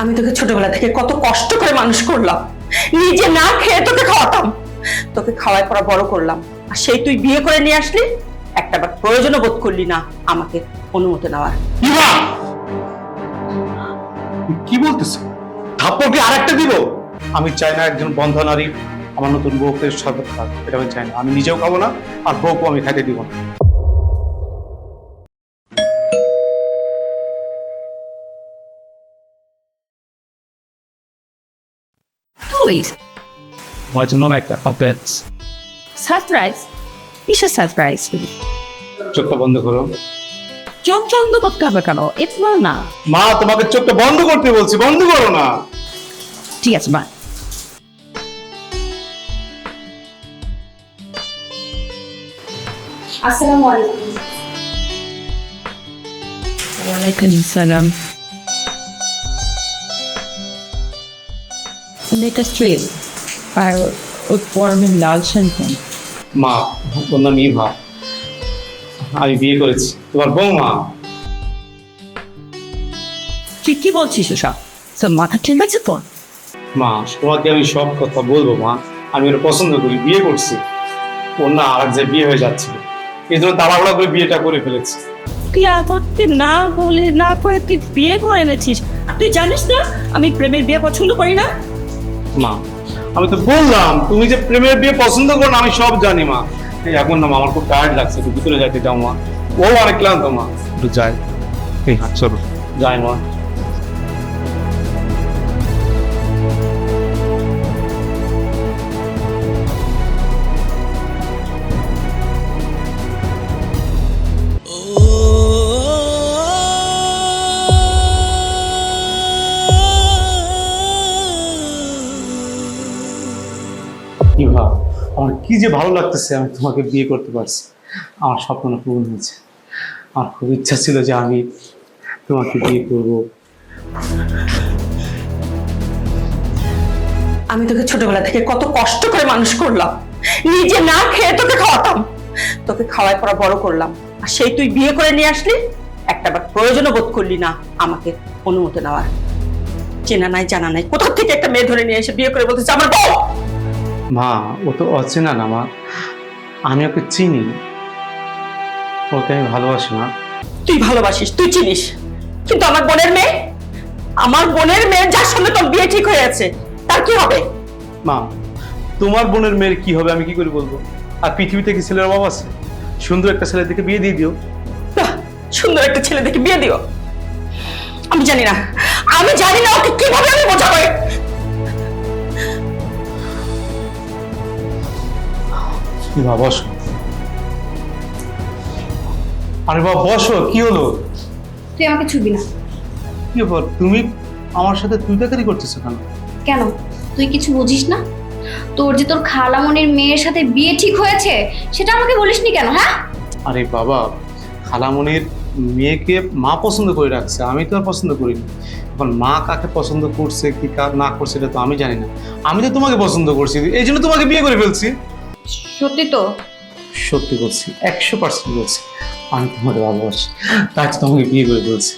আমি তোকে ছোটবেলা থেকে কত কষ্ট করে মানুষ করলাম, নিজে না খেয়ে তোকে খাওয়াতাম, তোকে খাওয়ায় পড়া বড় করলাম, আর সেই তুই বিয়ে করে নিয়ে আসলি, একটাবার প্রয়োজনও বোধ করলি না আমাকে অনুমতি নেওয়ার। ইভা, কি বলতেছো? থাপ্পড় কি আরেকটা দিব? আমি চাই না একজন বন্ধ নারী আমার নতুন বউকে শরবত খাক, এটা আমি চাই না। আমি নিজেও খাবো না, আর বউকেও আমি খাইতে দিব না। Please. Want to know like that? Puppets. Surprise. কিসের সারপ্রাইজ? চোখটা বন্ধ করো। চোখ বন্ধ করতে হবে কেন? এটা বল না। মা, তোমাকে চোখটা বন্ধ করতে বলছি, বন্ধ করো না। ঠিক আছে মা। আসসালামু আলাইকুম। ওয়ালাইকুম আসসালাম। লেটেস্ট ট্রেন আর ওই পরমের লাল শান্তন। মা, ওর নাম ইভা, আমি বিয়ে করেছি, তোমার বৌমা। তুই কি বলছিস ওসব? তোর মাথা ঠিক আছে তো? মা, তোমাকে আমি সব কথা বলবো মা। আমি ওর পছন্দ করি, বিয়ে করছি। ওর না আর যে বিয়ে হয়ে যাচ্ছিল, এই জন্য তাড়াহুড়া করে বিয়েটা করে ফেলেছি। তুই আপত্তি না বলে না করে তুই বিয়ে করে এনেছিস। তুই জানিস না আমি প্রেমের বিয়ে পছন্দ করি না। মা, আমি তো বললাম তুমি যে প্রেমের বিয়ে পছন্দ করো না, আমি সব জানি মা। এই এখন না মা, আমার খুব টায়ার্ড লাগছে, একটু ভিতরে যাইতে দাও মা। ও অনেক ক্লান্ত মা। একটু যাই। এই হাত চলো। যাই মা। ইভা, আমার কি যে ভালো লাগতেছে, আমি তোমাকে বিয়ে করতে পারছি। আমার স্বপ্নটা পূরণ হয়েছে। আমার খুব ইচ্ছা ছিল যে আমি তোমাকে বিয়ে করব। আমি তোকে ছোটবেলা থেকে কত কষ্ট করে মানুষ করলাম, নিজে না খেয়ে তোকে খাওয়াতাম, তোকে খাওয়ায় পড়া বড় করলাম, আর সেই তুই বিয়ে করে নিয়ে আসলি, একটাবার প্রয়োজনও বোধ করলি না আমাকে অনুমতি নেওয়ার। চেনা নাই জানা নাই, কোথা থেকে একটা মেয়ে ধরে নিয়ে এসে বিয়ে করে বলতেছে আমার বউ। মা, ও তো অচেনা না মা, আমি ওকে চিনি, ওকে আমি ভালোবাসি না। তুই ভালোবাসিস, তুই চিনিস, কিন্তু আমার বোনের মেয়ে, আমার বোনের মেয়ে যার সঙ্গে তোর বিয়ে ঠিক হয়ে আছে, তার কি হবে? মা, তোমার বোনের মেয়ের কি হবে আমি কি করে বলবো? আর পৃথিবীতে কি ছেলের অভাব আছে? সুন্দর একটা ছেলে দেখে বিয়ে দিয়ে দিও। বাহ, সুন্দর একটা ছেলে দেখে বিয়ে দিও? আমি জানি না, আমি জানি না ওকে কিভাবে আমি বোঝাবো। বাবা বসো। আরে বাবা বসো, কি হলো? তুই আমাকে ছুবি না। কি ব্যাপার, তুমি আমার সাথে তুই তাকারি করতেছো কেন? কেন? তুই কিছু বুঝিস না? তোর যে তোর খালামণির মেয়ের সাথে বিয়ে ঠিক হয়েছে সেটা আমাকে বলিসনি কেন? হ্যাঁ, আরে বাবা, খালামণির মেয়েকে মা পছন্দ করে রাখছে, আমি তো আর পছন্দ করিনি। এখন মা কাকে পছন্দ করছে কি না করছে এটা তো আমি জানি না। আমি তো তোমাকে পছন্দ করছি, এই জন্য তোমাকে বিয়ে করে ফেলছি। সত্যি তো? সত্যি বলছি, 100% বলছি, আমি তোমাকে ভালোবাসি, তাই তো তোমাকে বিয়ে করে ফেলছি।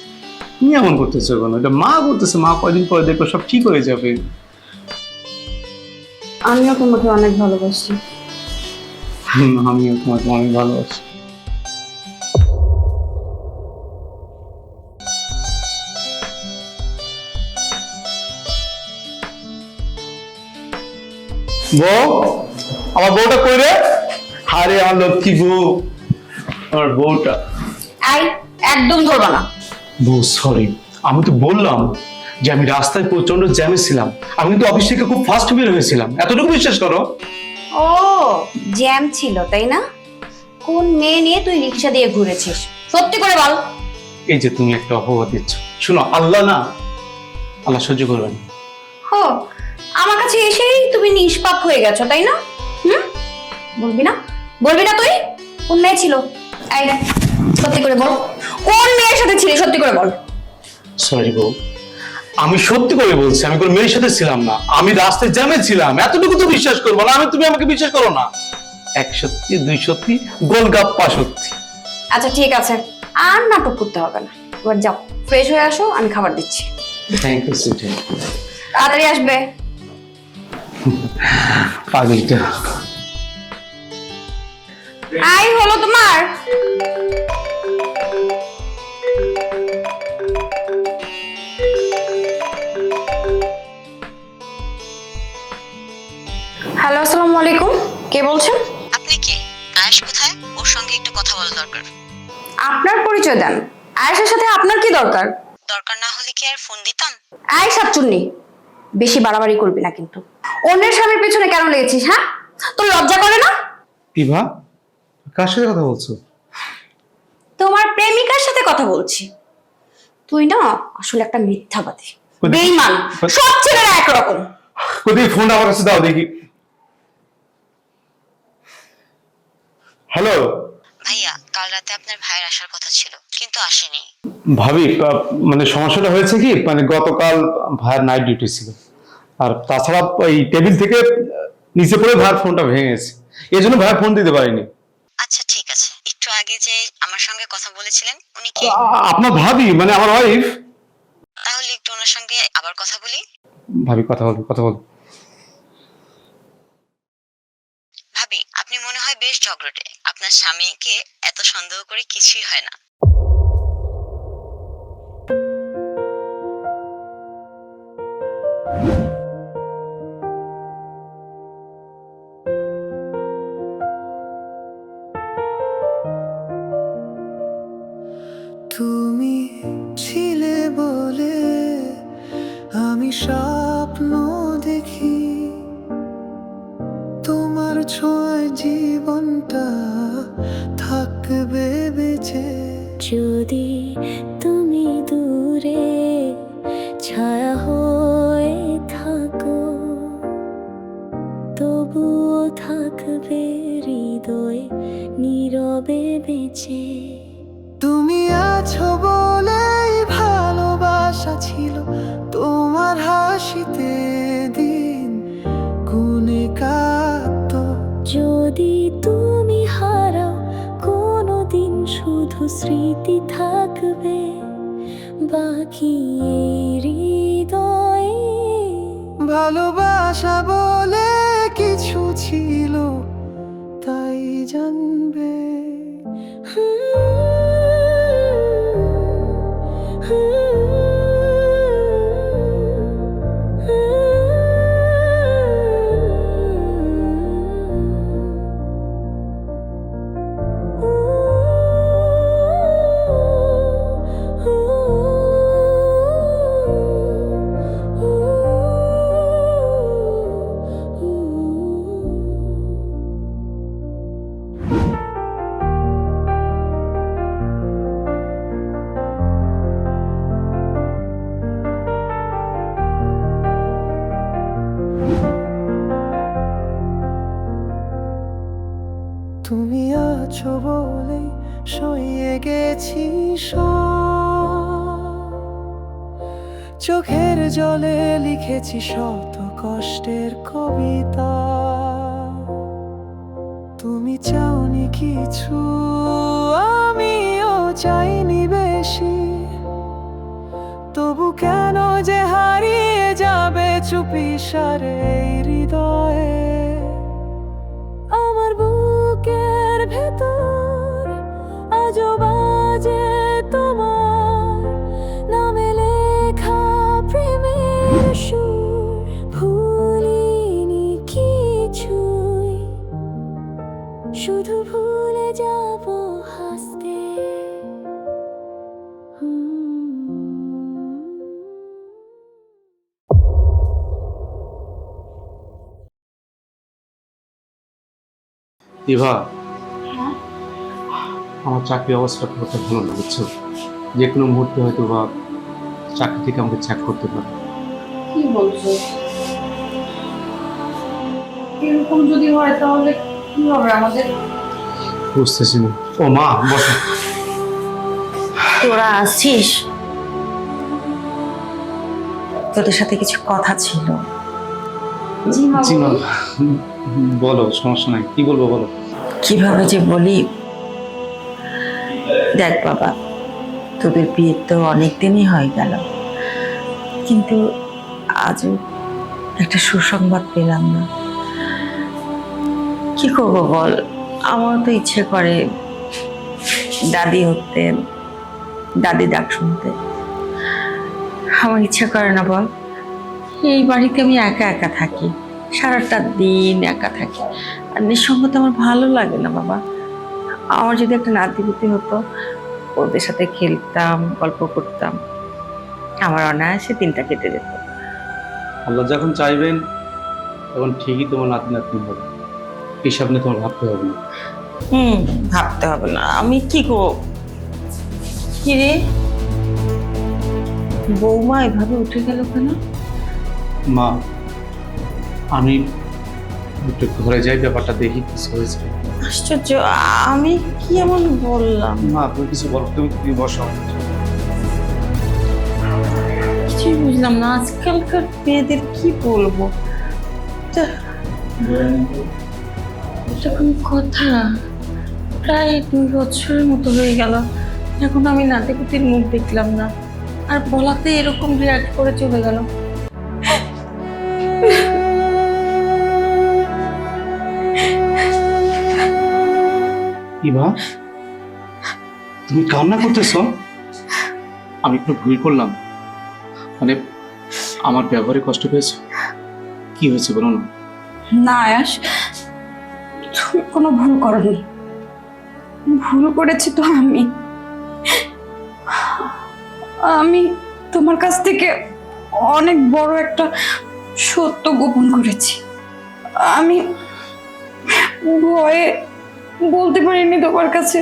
তুমি এমন করতেছো কেন? এটা মা করতেছে, মা কয়দিন পরে দেখো সব ঠিক হয়ে যাবে। আমিও তোমাকে অনেক ভালোবাসি। আমিও তোমাকে অনেক ভালোবাসি। বউ, আমার বউটা কই রে? আরে আমার লক্ষ্মী বউ, আমার বউটা। আই, একদম ধরবা না। বউ সরি, আমি তো বললাম যে আমি রাস্তায় প্রচন্ড জ্যামে ছিলাম, আমি কিন্তু অফিস থেকে খুব ফাস্ট বের হয়েছিলাম, এতটুকু বিশ্বাস করো। ও, জ্যাম ছিল তাই না? কোন মেয়ে নিয়ে তুই রিকশা দিয়ে ঘুরেছিস? সত্যি করে বল। এই যে তুমি একটা অপবাদ দিচ্ছ, শোনো, আল্লাহ না, আল্লাহ সহ্য করবেন। হো, আমার কাছে এসেই তুমি নিষ্পাপ হয়ে গেছো তাই না? বলবি না? বলবি না তুই? কোন মেয়ে ছিল? এই, সত্যি করে বল, কোন মেয়ের সাথে ছিলি? সত্যি করে বল। সরি বউ, আমি সত্যি করে বলছি, আমি কোনো মেয়ের সাথে ছিলাম না, আমি রাস্তায় জ্যামে ছিলাম, এতটুকু তো বিশ্বাস করবো না? তুমি আমাকে বিশ্বাস করো না? 1 সত্যি 2 সত্যি, গোলগাপ্পা সত্যি। আচ্ছা ঠিক আছে, আর নাটক করতে হবে না, এবার যাও ফ্রেশ হয়ে আসো, আমি খাবার দিচ্ছি। Thank you sweetie. তাড়াতাড়ি আসবে। পাগলটা। আই হলো তোমার। হ্যালো, আসসালামু আলাইকুম। কে বলছেন? আপনি কে? আয়েশ কোথায়? ওর সঙ্গে একটু কথা বলা দরকার। আপনার পরিচয় দেন। আয়েশার সাথে আপনার কি দরকার? দরকার না হলে কি আর ফোন দিতাম? আয় সাতচুন্নি, বেশি বাড়াবাড়ি করবি না কিন্তু। অন্যের স্বামীর পেছনে কেন লেগেছিস? হ্যাঁ, তোর লজ্জা করে না? ইভা, কার সাথে কথা বলছো? তোমার প্রেমিকার সাথে কথা বলছি। তুই না আসলে একটা মিথ্যাবাদী, কোথায়- বেঈমান। সব ছেলেরা একরকম। কোথায় ফোনটা আমার কাছে দাও দেখি। হ্যালো ভাইয়া, কাল রাতে আপনার ভাইয়ের আসার কথা ছিল কিন্তু আসেনি। ভাবি, মানে সমস্যাটা হয়েছে কি, মানে গতকাল ভাইয়ের নাইট ডিউটি ছিল, আর তাছাড়া ওই টেবিল থেকে নিচে পড়ে ভাইয়ের ফোনটা ভেঙে গেছে, এই জন্য ভাইয়ের ফোন দিতে পারিনি। আচ্ছা ঠিক আছে, একটু আগে যে আমার সঙ্গে কথা বলেছিলেন উনি কি? আপনার ভাবি মানে আমার ওয়াইফ। তাহলে একটু ওনার সঙ্গে আবার কথা বলি। ভাবি কথা বল। ভাবি, আপনি মনে হয় বেশ ঝগড়টে। আপনার স্বামীকে এত সন্দেহ করে কিছুই হয় না। তুমি ছিলে বলে আমি স্বপ্ন দেখি, তোমার ছোঁয়ায় জীবনটা থাকবে বেঁচে। যদি তুমি দূরে ছায়া হয়ে থাকো, তবুও থাকবে হৃদয় নীরবে বেঁচে। তুমি আছো বলেই ভালোবাসা ছিল, তোমার হাসিতে দিন গুনে কাটতো। যদি তুমি হারাও কোনোদিন, শুধু স্মৃতি থাকবে বাকি এই হৃদয়ে। ভালোবাসা বলে কিছু ছিল তাই জানবে। তুমি আছো বলে সয়ে গেছি সব, চোখের জলে লিখেছি শত কষ্টের কবিতা। তুমি চাওনি কিছু, আমিও চাইনি বেশি, তবু কেন যে হারিয়ে যাবে চুপিসারে এই হৃদয়ে। আমার বুকের ভেতর আজও বাজে তোমার নামে লেখা প্রেমের সুর। ভুলিনি কিছুই, শুধু ভুলে যাব হাসতে। ইভা, আমার চাকরি অবস্থা খুব একটা ভালো না, বুঝছো? যে কোনো মুহূর্তে হয়তো বা চাকরি থেকে আমাকে চেক করতে পারে। কি বলছো? এরকম যদি হয় তাহলে কি হবে আমাদের? বুঝতেছি না। ও মা, বসো। তোরা আসছিস? তোদের সাথে কিছু কথা ছিল। জি মা, বলো, সমস্যা নাই, কি বলবো বলো। কিভাবে যে বলি, দেখ বাবা, তোদের বিয়ে তো অনেক দিনই হয়ে গেল। কিন্তু আজও একটা সুসংবাদ পেলাম না। কি করবো বল, আমার তো ইচ্ছে করে দাদি হতে, দাদি ডাক শুনতে। আমার ইচ্ছে করে না বল, এই বাড়িতে আমি একা একা থাকি, সারাটা দিন একা থাকি, আর নিঃসঙ্গতা আমার ভালো লাগে না বাবা। আমার যদি একটা নাতিপুতি হতো, ওদের সাথে খেলতাম, গল্প করতাম, আমার অনায়াসে দিনটা কেটে যেত। আল্লাহ যখন চাইবেন তখন ঠিকই তোমার নাতি নাতনি হবে, হিসাব নিয়ে তোমার ভাবতে হবে না। ভাবতে হবে না, আমি কি করব? কি রে, বৌমা এভাবে উঠে গেল কেন? মা, আমি একটু ঘরে যাই, ব্যাপারটা দেখি কিছু হয়েছে। আশ্চর্য, আমি কি এমন বললাম? মা, তুমি কিছু বলো, তুমি বসো। কিছুই বুঝলাম না, আজকালকার মেয়েদের কি বলবো। এরকম কথা প্রায় 2 বছরের মতো হয়ে গেল, এখন আমি নাতিপুতির মুখ দেখলাম না, আর বলাতে এরকম রিয়াক্ট করে চলে গেল। ইভা, তুমি কান্না করতেছো? আমি একটু ভুল করলাম, মানে আমার ব্যবহারে কষ্ট পেয়েছো? কি হয়েছে বলো না। না আয়াস, তুমি কোনো ভুল করনি। ভুল করেছি তো আমি তোমার কাছ থেকে অনেক বড় একটা সত্য গোপন করেছি। আমি ভয়ে বলতে পারিনি তোমার কাছে।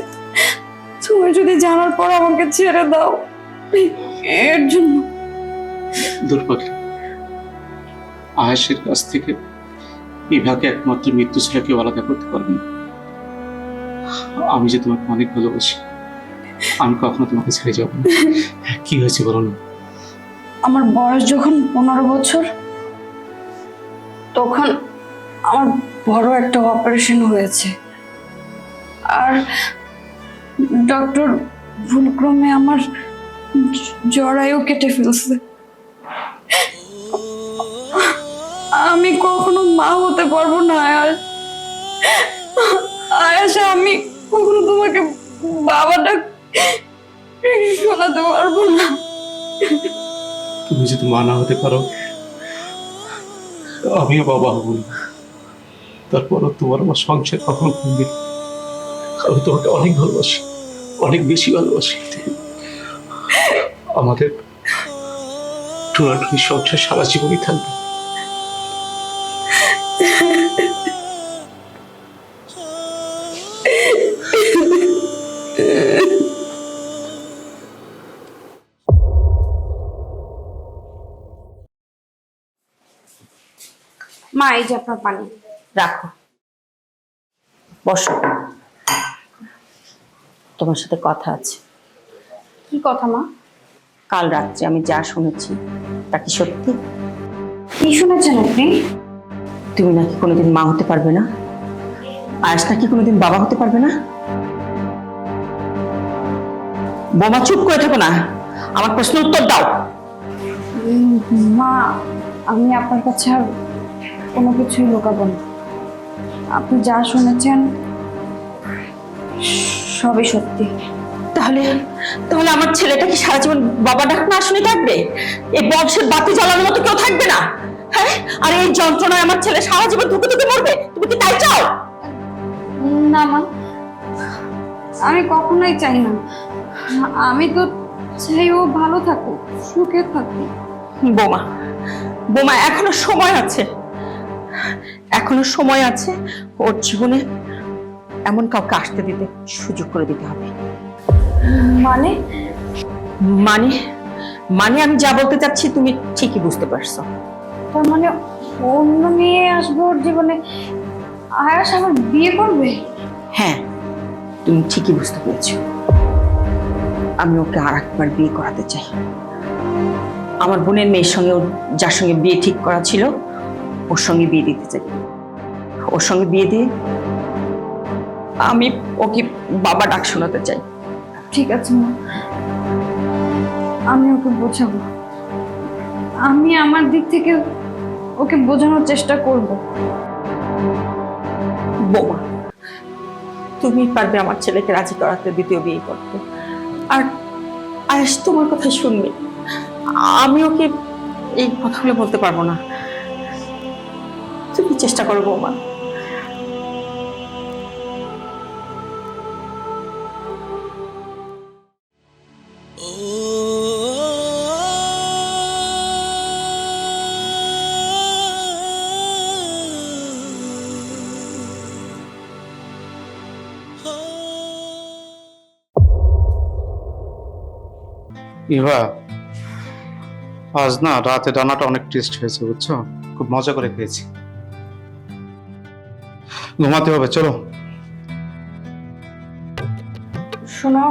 তুমি যদি জানার পর আমাকে ছেড়ে দাও, এর জন্য। দুর্ভাগ্য, আয়েশের কাছ থেকে ইভাকে একমাত্র মৃত্যু ছাড়া কেউ আলাদা করতে পারবে না। আমি যে তোমাকে অনেক ভালোবাসি, আমি কখনো তোমাকে ছেড়ে যাবো না। কি হয়েছে বলো না। আমার বয়স যখন 15 বছর, তখন আমার বড় একটা অপারেশন হয়েছে, আর ডক্টর ভুলক্রমে আমার জরায়ু কেটে ফেলছে। আমি কখনো মা হতে পারবো না আয়াস। আয়াস, আমি কখনো তোমাকে বাবাটা শোনাতে পারবো না। তুমি যদি মা না হতে পারো, আমিও বাবা হব না। তারপরও তোমার আমার সংসার কখনো ভাঙবে না। আমি তোমাকে অনেক ভালোবাসি, অনেক বেশি ভালোবাসি। আমাদের টুনাটুনি সংসার সারা জীবনই থাকবে। মা, এই যে আপনার পানি। রাখো, বসো, তোমার সাথে কথা আছে। কি কথা মা? কাল রাত্রে আমি যা শুনেছি তা কি সত্যি? কি শুনেছেন আপনি? তুমি নাকি কোনোদিন মা হতে পারবে না, আয়াস নাকি কোনোদিন বাবা হতে পারবে না। বোমা, চুপ করে থেকো না, আমার প্রশ্নের উত্তর দাও। মা, আমি আপনার কাছে আর কোনো কিছুই লুকাবো না। আপনি যা শুনেছেন সবই সত্যি। তাহলে তাহলে আমার ছেলেটা কি সারা জীবন বাবা ডাক না শুনে থাকবে? এই বংশের বাতি জ্বালানোর মতো কেউ থাকবে না? হ্যাঁ, আর এই যন্ত্রণায় আমার ছেলে সারা জীবন ধুকে ধুকে মরবে? তুমি কি তাই চাও? না মা, আমি কখনোই চাই না। আমি তো চাই ও ভালো থাকুক, সুখে থাকুক। বোমা, বোমা, এখনো সময় আছে, এখনো সময় আছে। ওর জীবনে এমন কাউকে আসতে দিতে সুযোগ করে দিতে হবে। মানে? মানে মানে আমি যা বলতে চাচ্ছি তুমি ঠিকই বুঝতে পারছো। তার মানে অন্য মেয়ে আসবে ওর জীবনে, আয়াস আবার বিয়ে করবে? হ্যাঁ, তুমি ঠিকই বুঝতে পেরেছো। আমি ওকে আর একবার বিয়ে করাতে চাই। আমার বোনের মেয়ের সঙ্গে যার সঙ্গে বিয়ে ঠিক করা ছিল, ওর সঙ্গে বিয়ে দিতে চাই। ওর সঙ্গে বিয়ে দিয়ে আমি ওকে বাবা ডাক শোনাতে চাই। ঠিক আছে মা, আমি ওকে বোঝাবো। আমি আমার দিক থেকে ওকে বোঝানোর চেষ্টা করব। বৌমা, তুমি পারবে আমার ছেলেকে রাজি করাতে দ্বিতীয় বিয়ে করতে। আর আয়েশ তোমার কথা শুনবে। আমি ওকে এই কথাগুলো বলতে পারবো না। তুমি চেষ্টা করো বৌমা। ইভা, আজ না রাতে রান্নাটা অনেক টেস্ট হয়েছে, বুঝছো? খুব মজা করে খেয়েছি। ঘুমাতে হবে, চলো। শোনো,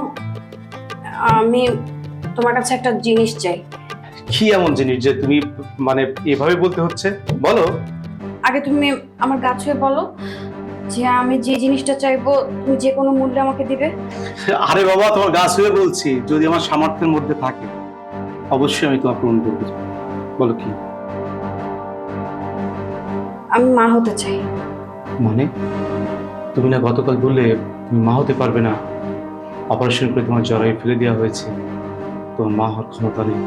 আমি তোমার কাছে একটা জিনিস চাই। কি এমন জিনিস যে তুমি মানে এভাবে বলতে হচ্ছে? বলো। আগে তুমি আমার গা ছুঁয়ে বলো যে আমি যে জিনিসটা চাইবো তুমি যে কোনো মূল্যে আমাকে দিবে। আরে বাবা, তোমার গা ছুঁয়ে বলছি, যদি আমার সামর্থ্যের মধ্যে থাকে অবশ্যই আমি তোমার পূরণ করবো। বলো কি? আমি মা হতে চাই। মানে তুমি না গতকাল বললে তুমি মা হতে পারবে না, অপারেশন করে তোমার জরায়ু ফেলে দেওয়া হয়েছে, তোমার মা হওয়ার ক্ষমতা নেই,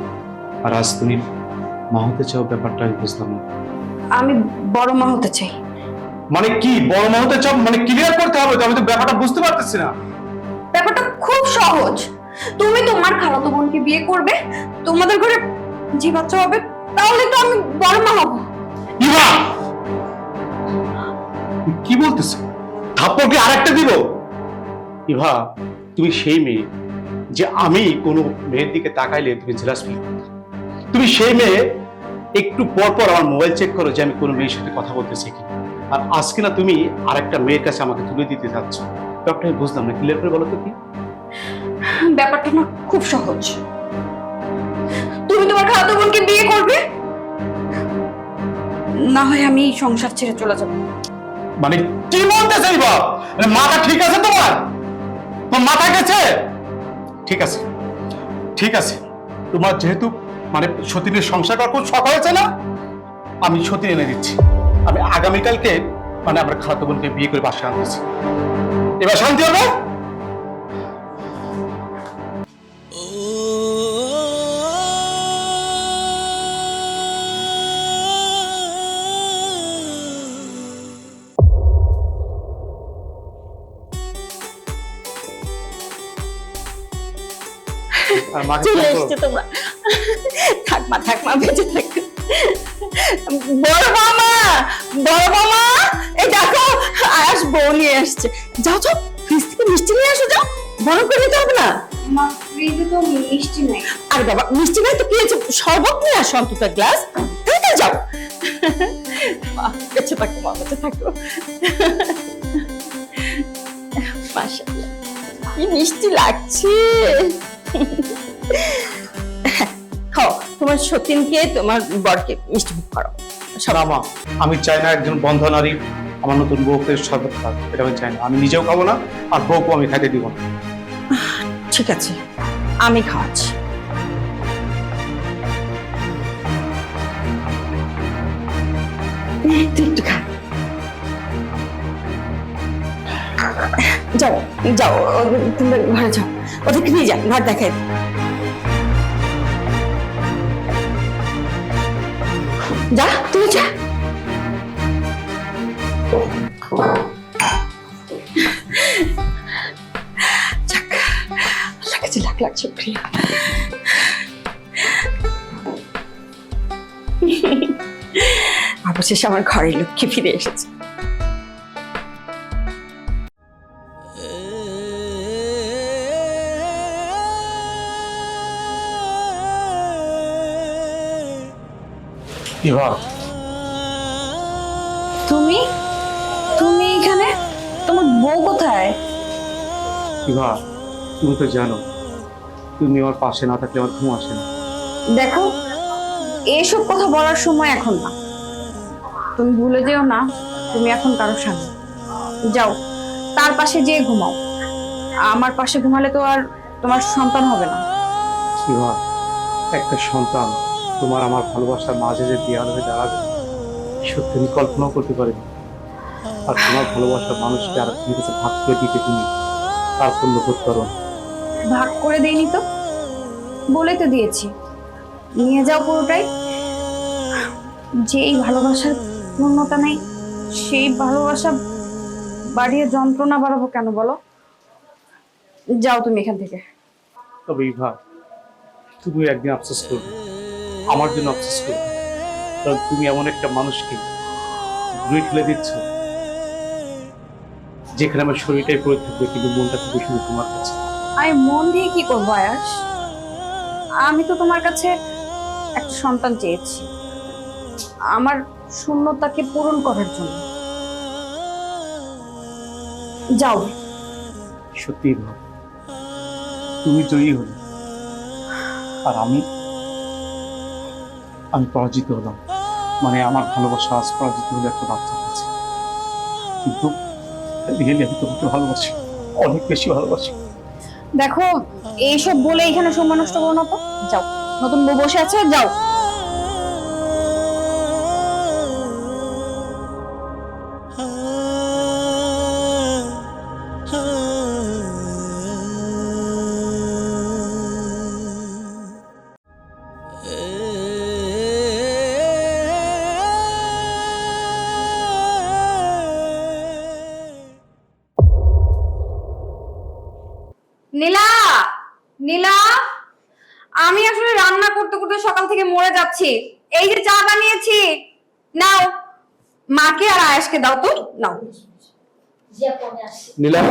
আর আজ তুমি মা হতে চাও? ব্যাপারটা আমি বুঝলাম না। আমি বড় মা হতে চাই। মানে কি বড় মা হতে চাও? মানে ক্লিয়ার করতে হবে তো, আমি তো ব্যাপারটা বুঝতে পারতেছি না। ব্যাপারটা খুব সহজ। তুমি তোমার খালাতো বোনকে বিয়ে করবে, তোমাদের ঘরে যে বাচ্চা হবে তাহলে তো আমি বড় মা হব। ইভা, কি বলতেছো? থাপ্পড় কি আরেকটা দিব? ইভা, তুমি সেই মেয়ে যে আমি কোনো মেয়ের দিকে তাকাইলে তুমি জেলাস ফিল করতে। তুমি সেই মেয়ে একটু পর পর আমার মোবাইল চেক করো যে আমি কোনো মেয়ের সাথে কথা বলতেছি কি। আর আজকে না তুমি আরেকটা মেয়ের কাছে আমাকে তুলে দিতে চাচ্ছ। ব্যাপারটা আমি বুঝলাম না, ক্লিয়ার করে বলো তো কি? ব্যাপারটা না খুব সহজ। তুমি তোমার খালাতো বোনকে বিয়ে করবে, না হয় আমি এই সংসার ছেড়ে চলে যাব। মানে কি বলতে চাইবা? মানে মাথা ঠিক আছে তোমার? তোমার মাথা গেছে? ঠিক আছে, ঠিক আছে, তোমার যেহেতু মানে সতীনের সংসার করার খুব শখ হয়েছে না, আমি সতীন এনে দিচ্ছি। আমি আগামীকালকে মানে আমার খালাতো বোনকে বিয়ে করে বাসায় আনতেছি। এবার শান্তি হবে? আর মাকে চলে ফোন করো। এসছে তোমরা। থাকমা বেঁচে থাক। বড় মামা, বড় মামা, এই দেখো আয়াস বউ নিয়ে আসছে। যাও যাও, ফ্রিজ থেকে মিষ্টি নিয়ে আসো, যাও। বরফ করে নিতে হবে না। মা, ফ্রিজে তো মিষ্টি নাই। আরে বাবা, মিষ্টি নাই তো কি হয়েছে, শরবত নিয়ে আসো অন্তত এক গ্লাস। তাই যাও। বাহ, বেঁচে থাকো মা, বেঁচে থাকো। মাশাআল্লাহ, কি মিষ্টি লাগছে। খাও, তোমার সতীনকে তোমার বরকে মিষ্টি মুখ করো। না মা, আমি চাই না একজন বন্ধ নারী আমার নতুন বউকে শরবত খাক, এটা আমি চাই না। আমি নিজেও খাবো না, আর বউকেও আমি খাইতে দিব না। ঠিক আছে, আমি খাওয়াচ্ছি। তুই একটু খা। যাও যাও, তোমরা ঘরে যাও, ওদেরকে নিয়ে যাও, ঘর দেখাই। যা, তুই যা। যাক, আল্লাহ কাছে লাখ লাখ শুকরিয়া। অবশেষে আমার ঘরের লক্ষ্মী ফিরে এসেছে। ইভা, তুমি তুমি এখানে? তোমার বউ কোথায়? ইভা, তুমি তো জানো তুমি আমার পাশে না থাকলে আমার ঘুম আসে না। দেখো, এসব কথা বলার সময় এখন না। তুমি ভুলে যেও না তুমি এখন কারো স্বামী। যাও, তার পাশে যেয়ে ঘুমাও। আমার পাশে ঘুমালে তো আর তোমার সন্তান হবে না। ইভা, একটা সন্তান তোমার আমার ভালোবাসার মাঝে যে দেয়াল হয়ে দাঁড়াবে সত্যি আমি কল্পনাও করতে পারিনি। আর তোমার ভালোবাসার মানুষকে আর তুমি কাছে ভাগ করে দিতে তুমি তার পূর্ণ বোধ করো না। ভাগ করে দেইনি তো, বলে তো দিয়েছি নিয়ে যাও পুরোটাই। যে এই ভালোবাসার পূর্ণতা নেই সেই ভালোবাসা বাড়িয়ে যন্ত্রণা বাড়াবো কেন বলো? যাও তুমি এখান থেকে। তবে ইভা, তুমি একদিন আফসোস করবে, আমার জন্য আফসোস করবে, কারণ তুমি এমন একটা মানুষকে ঘুরে ঠেলে দিচ্ছ যেখানে আমার শরীরটাই পড়ে থাকবে কিন্তু মনটা থাকবে শুধু তোমার কাছে। আমি মন দিয়ে কি করবো আয়াস? আমি তো তোমার কাছে একটা সন্তান চেয়েছি আমার শূন্যতাকে পূরণ করার জন্য। যাও। সত্যি ভাব, তুমি জয়ী হলে আর আমি পরাজিত হলাম। মানে আমার ভালোবাসা আজ পরাজিত হলো একটা বাচ্চার কাছে, কিন্তু রিয়েলি আমি তোমাকে ভালোবাসি, অনেক বেশি ভালোবাসি। দেখো এইসব বলে এখানে সময় নষ্ট করো না তো, যাও। নতুন বউ বসে আছে, যাও। নীলা, নীলা, আমি আসলে রান্না করতে করতে সকাল থেকে মরে যাচ্ছি। এই যে চা বানিয়েছি, নাও। মাকে আর আয়েশকে দাও তো, নাও। নীলা,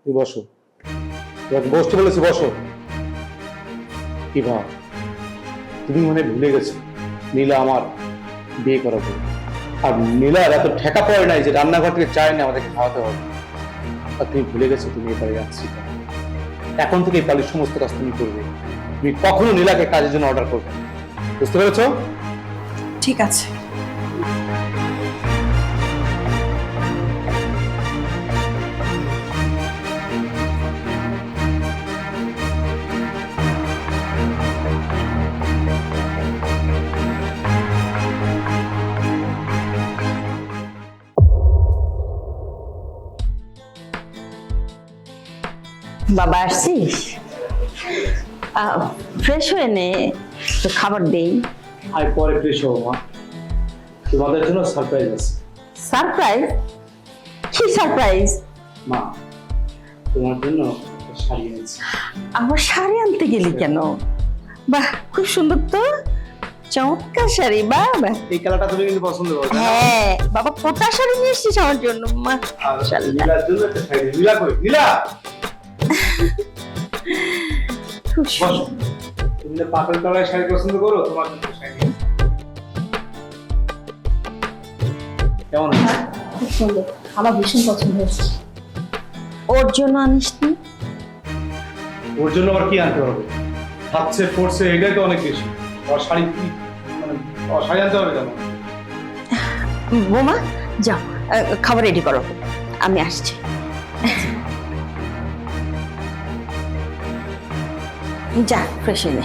তুই বসো, তোমাকে বসতে বলেছি, বসো। কি ভাব, তুমি মনে ভুলে গেছো নীলা আমার বিয়ে করাবো, আর নীলার এত ঠেকা পড়ে নাই যে রান্নাঘর থেকে চায় না আমাদেরকে খাওয়াতে হবে। আর তুমি ভুলে গেছো তুমি এবারে যাচ্ছি, এখন থেকে এই বাড়ির সমস্ত কাজ তুমি করবে। তুমি কখনো নীলাকে কাজের জন্য অর্ডার করবে, বুঝতে পেরেছো? ঠিক আছে। বাবা আসছিস? ফ্রেশ হয়ে নে, তো খাবার দেই। আর পরে ফ্রেশ হবো মা, তোমাদের জন্য সারপ্রাইজ আছে। সারপ্রাইজ? কি সারপ্রাইজ? মা, তোমার জন্য একটা শাড়ি এনেছি। আবার শাড়ি আনতে গেলি কেন? বাহ, খুব সুন্দর তো, চমৎকার শাড়ি। বাবা, এই কালারটা তুমি কিন্তু পছন্দ করো, তাই না? হ্যাঁ বাবা, কোটা শাড়ি নিয়ে এসছিস আমার জন্য। মা, আর নীলার জন্য একটা শাড়ি। নীলা কই? নীলা, খুব বসো। সুন্দর। তুমি যে পাতল কালারের শাড়ি পছন্দ করো, তোমার জন্য শাড়ি এনেছি। কেমন আছে? খুব সুন্দর, আমার ভীষণ পছন্দ হয়েছে। ওর জন্য আনিসনি? ওর জন্য আবার কি আনতে হবে? খাচ্ছে পড়ছে, এটাই তো অনেক বেশি। ওর শাড়ি কি মানে, ওর শাড়ি আনতে হবে কেন? বোমা, যাও, খাবার রেডি করো, আমি আসছি। যা, ফ্রেশ হয়ে নে।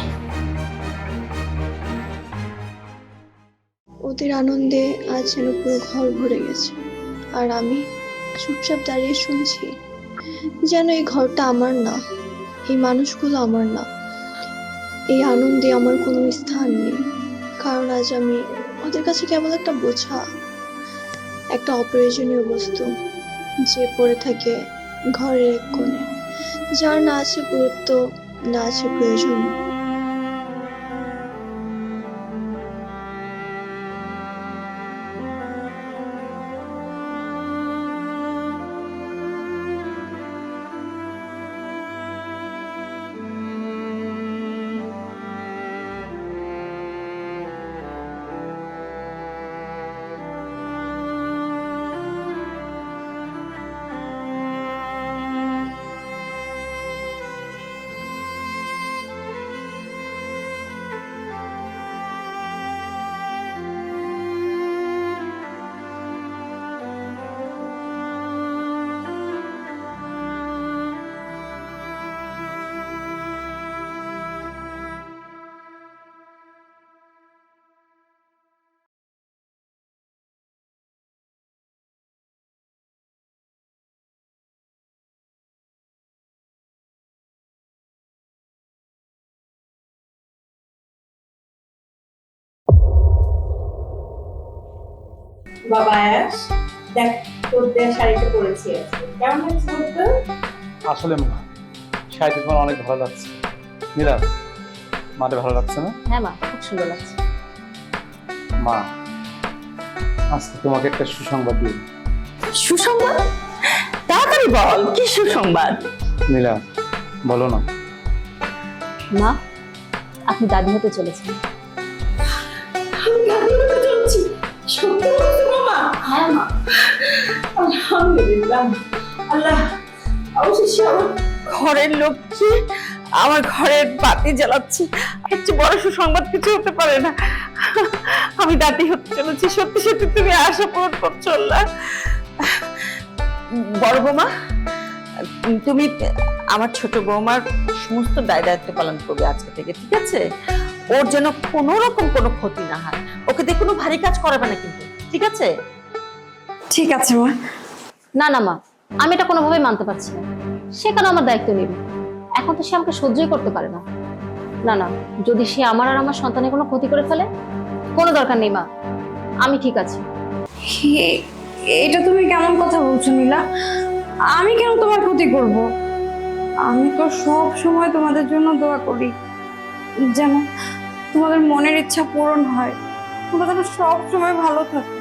ওদের আনন্দে আজ যেন পুরো ঘর ভরে গেছে, আর আমি চুপচাপ দাঁড়িয়ে শুনছি যেন এই ঘরটা আমার না, এই মানুষগুলো আমার না, এই আনন্দে আমার কোনো স্থান নেই। কারণ আজ আমি ওদের কাছে কেবল একটা বোঝা, একটা অপ্রয়োজনীয় বস্তু যে পড়ে থাকে ঘরের এক কোণে, যার না আছে গুরুত্ব, না আছে প্রয়োজন। বাবা আয়াস, দেখ তোর দেয়া শাড়িটা পরেছি আজকে। কেমন লাগছে বলতো? আসলে মা শাড়িটা তোমার অনেক ভালো লাগছে। নীলা, মাঠে ভালো লাগছে না? হ্যাঁ মা, খুব সুন্দর লাগছে। মা, আজকে তোমাকে একটা সুসংবাদ দিই। সুসংবাদ? তাড়াতাড়ি বল, কি সুসংবাদ? নীলা, বলো না। মা, আপনি দাদি হতে চলেছেন। আমি দাদি হতে চলছি। সত্যি বলছো মামা? হ্যাঁ মা। আলহামদুলিল্লাহ। আল্লাহ, অবশেষে আমার ঘরের লক্ষ্মী আমার ঘরের বাতি জ্বালাচ্ছে। এর চেয়ে বড় সুসংবাদ কিছু হতে পারে না। আমি দাদি হতে চলেছি। সত্যি সত্যি তুমি আশা পূরণ করছো আল্লাহ। বড় বৌমা, তুমি আমার ছোট বৌমার সমস্ত দায়িত্ব পালন করবে আজকে থেকে, ঠিক আছে? ওর যেন কোনো রকম কোনো ক্ষতি না হয়। ওকে দিয়ে কোনো ভারী কাজ করাবে না কিন্তু, ঠিক আছে? ঠিক আছে মা। না না মা, আমি এটা কোনোভাবেই মানতে পারছি না। সে কেন আমার দায়িত্ব নেবে? এখন তো সে আমাকে সহ্যই করতে পারে না। না না, যদি সে আমার আর আমার সন্তানের কোনো ক্ষতি করে ফেলে, কোনো দরকার নেই মা, আমি ঠিক আছি। এটা তুমি কেমন কথা বলছো নীলা? আমি কেন তোমার ক্ষতি করব? আমি তো সব সময় তোমাদের জন্য দোয়া করি, যেন তোমাদের মনের ইচ্ছা পূরণ হয়, তোমরা যেন সব সময় ভালো থাকো।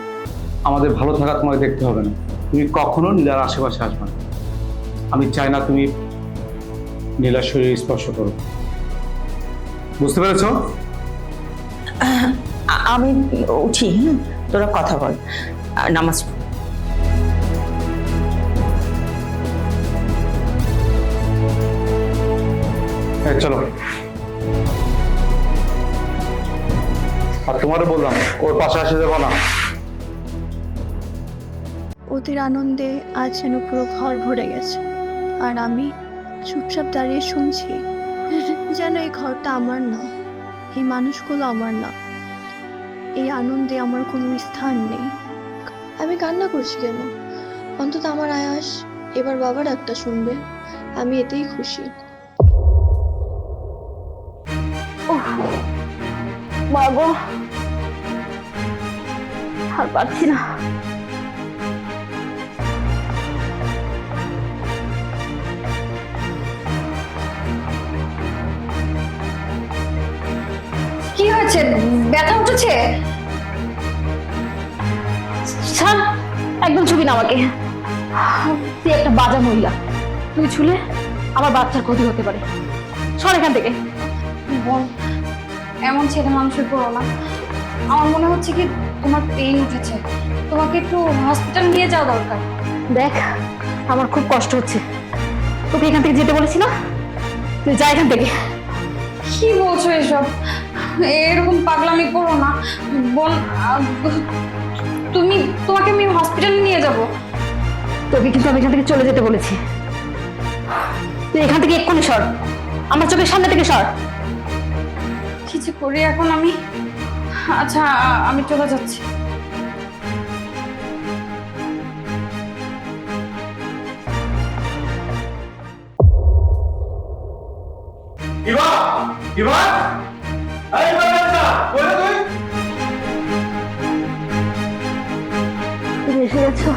আমাদের ভালো থাকা তোমাকে দেখতে হবে না। তুমি কখনো নীলার আশেপাশে আসবে না। আমি চাই না তুমি নীলার শরীরে স্পর্শ করো। বুঝতে পেরেছো? আমি উঠি, তোরা কথা বল, নামাজ পড়। হ্যাঁ, চলো। আর তোমারও বললাম ওর পাশে আসে যাবো না। ওদের আনন্দে আজ যেন পুরো ঘর ভরে গেছে, আর আমি চুপচাপ দাঁড়িয়ে শুনছি যেন এই ঘরটা আমার না, এই মানুষগুলো আমার না, এই আনন্দে আমার কোনো স্থান নেই। আমি কান্না করছি কেন? অন্তত আমার আয়াস এবার বাবার একটা শুনবে, আমি এতেই খুশি। মা গো, আর পারছি না। কি হয়েছে? ব্যথা উঠেছে? ছাড়, একদম ছবি না আমাকে। তুই একটা বাজা মহিলা, তুই ছুলে আমার বাচ্চার ক্ষতি হতে পারে। সর এখান থেকে। বোন, এমন ছেলে মানুষের করো না। আমার মনে হচ্ছে কি তোমার পেইন উঠেছে, তোমাকে একটু হসপিটাল নিয়ে যাওয়া দরকার। দেখ, আমার খুব কষ্ট হচ্ছে, তোকে এখান থেকে যেতে বলেছি না? তুই যা এখান থেকে। কি বলছো এসব? এরকম পাগলামি করো না বোন। তোমাকে আমি হসপিটালে নিয়ে যাব। তোকে কিন্তু আমি এখান থেকে চলে যেতে বলেছি। তুই এখান থেকে এক্ষুনি সর, আমার চোখের সামনে থেকে সর। কি যে করি এখন আমি? আচ্ছা, আমি চলে যাচ্ছি। ইভা, ইভা, এই বাচ্চা, কই রে তুই? তুমি এসে গেছো?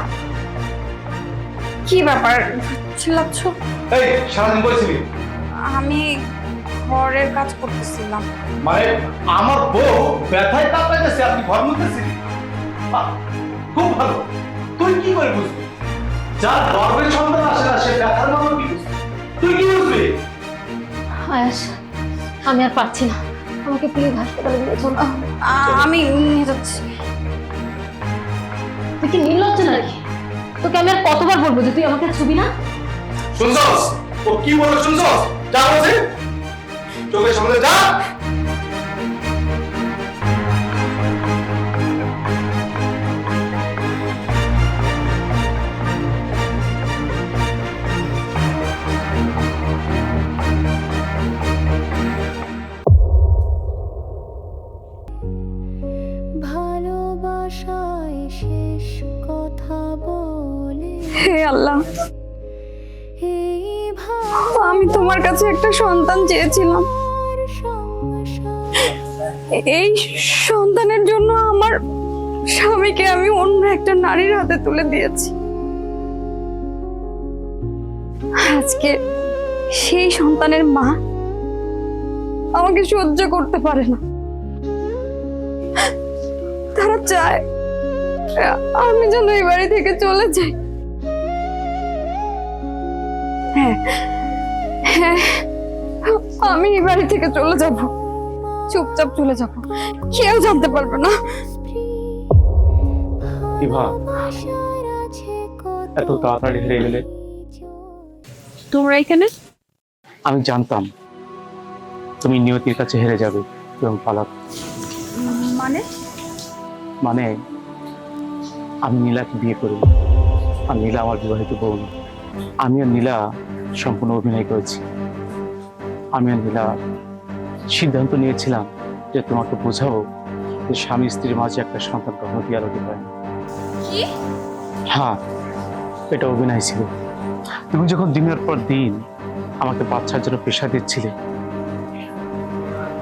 কি ব্যাপার চিল্লাচ্ছ? এই সারাদিন কইছিলি? আমি ঘরের কাজ করতেছিলাম। মানে আমার বউ ব্যথায় কাঁপাইতেছে, আপনি ঘর মুছতেছিলি? বাহ, খুব ভালো। তুই কি করে বুঝবি? যার গর্ভের সন্তান আসে না সে ব্যথার মানে কি বুঝবে? তুই কি বুঝবি? আয়াস, আমি আর পারছি না, আমাকে প্লিজ হাসপাতালে নিয়ে চলো। আমি নিয়ে যাচ্ছি। তুই কি নির্লজ্জ নাকি? তোকে আমি আর কতবার বলবো যে তুই আমাকে ছবি না? শুনছস? ও কি বলে শুনছস? যা বলছে চোখের সামনে যা। ভালোবাসায় শেষ কথা বলে হে আল্লাহ, আমি তোমার কাছে একটা সন্তান চেয়েছিলাম। এই সন্তানের জন্য আমার স্বামীকে আমি অন্য একটা নারীর হাতে তুলে দিয়েছি। আজকে সেই সন্তানের মা আমাকে সহ্য করতে পারে না। তারা চায় আমি যেন এই বাড়ি থেকে চলে যাই। হ্যাঁ হ্যাঁ, আমি এই বাড়ি থেকে চলে যাব, চুপচাপ চলে যাব, কেউ জানতে পারবে না। ইভা, এত তাড়াতাড়ি হেরে গেলে? তোমরা এখানে? আমি জানতাম তুমি নিয়তির কাছে হেরে যাবে এবং পালাবে। মানে? মানে আমি নীলাকে বিয়ে করি, আর নীলা আমার বিবাহিত বউ না। আমি আর নীলা সম্পূর্ণ অভিনয় করেছি। আমি আর নীলা সিদ্ধান্ত নিয়েছিলাম যে তোমাকে বোঝাবো যে স্বামী স্ত্রীর মাঝে একটা সন্তান কখনো বিয়ার হতে পারে না। কি? হ্যাঁ, এটা অভিনয় ছিল। তুমি যখন দিনের পর দিন আমাকে বাচ্চার জন্য পেশা দিচ্ছিলে,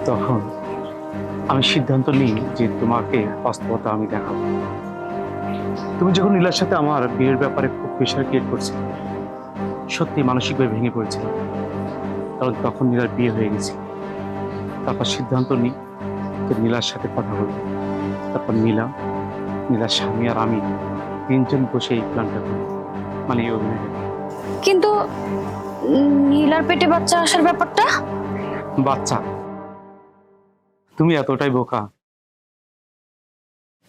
তখন আমি সিদ্ধান্ত নিই যে তোমাকে বাস্তবতা আমি দেখাবো। তুমি যখন নীলার সাথে আমার বিয়ের ব্যাপারে খুব প্রেশার ক্রিয়েট করছিলে, সত্যি মানসিকভাবে ভেঙে পড়েছিল, কারণ তখন নীলার বিয়ে হয়ে গেছে। তারপর সিদ্ধান্ত নিই যে নীলার সাথে কথা বলবো। তারপর নীলার স্বামী আর আমি তিনজন বসে এই প্ল্যানটা করি, মানে এই অভিনয়টা। কিন্তু নীলার পেটে বাচ্চা আসার ব্যাপারটা? বাচ্চা? তুমি এতটাই বোকা।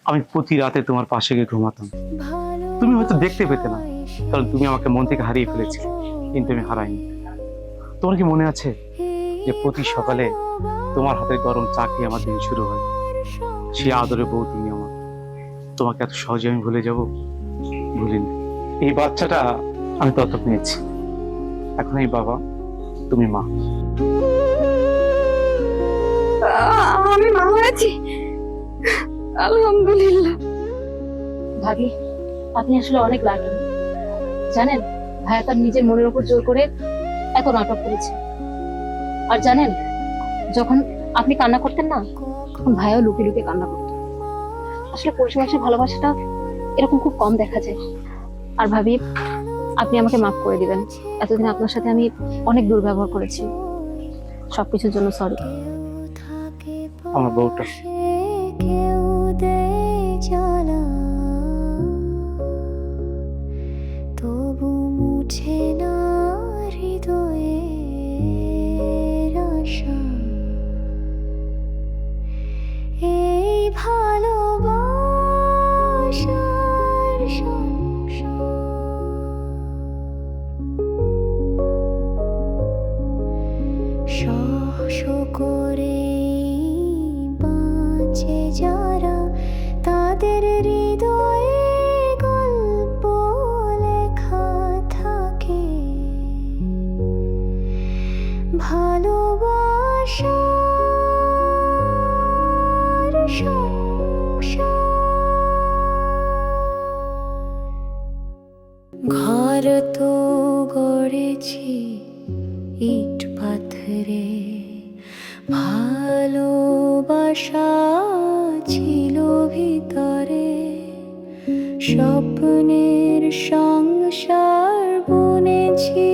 আমি প্রতি রাতে তোমার পাশে গিয়ে ঘুমাতাম। তুমি হয়তো দেখতে পেতে না, কারণ তুমি আমাকে মন থেকে হারিয়ে ফেলেছিলে, কিন্তু আমি হারাইনি। তোমার কি মনে আছে যে প্রতি সকালে তোমার হাতের গরম চা খেয়ে আমার দিন শুরু হয়? সে আদরে বউ তুমি আমার। তোমাকে এত সহজে আমি ভুলে যাব? ভুলিনি। এই বাচ্চাটা আমি দত্তক নিয়েছি। এখন এই বাবা, তুমি মা। আমি মা হয়েছি, আলহামদুলিল্লাহ। ভাবি, আপনি আসলে অনেক লাকি। জানেন, ভাইয়া তার নিজের মনের উপর জোর করে এত নাটক করেছে। আর জানেন, যখন আপনি কান্না করতেন না, তখন ভাইয়াও লুকিয়ে লুকিয়ে কান্না করতেন। আসলে পুরুষ মানুষের ভালোবাসাটা এরকম খুব কম দেখা যায়। আর ভাবি, আপনি আমাকে মাফ করে দিবেন। এতদিন আপনার সাথে আমি অনেক দুর্ব্যবহার করেছি, সবকিছুর জন্য সরি। আমার বউটা তবু মুছে না হৃদয়ের আশা, এই ভালোবাসার সংসার সহ্য করে বাঁচে যারা, তাদের হৃদয়ে গল্প লেখা থাকে ভালোবাসার সংসার। ঘর তো গড়েছি ইট পাথরে, ভালোবাসা ছিল ভিতরে, স্বপ্নের সংসার বুনেছি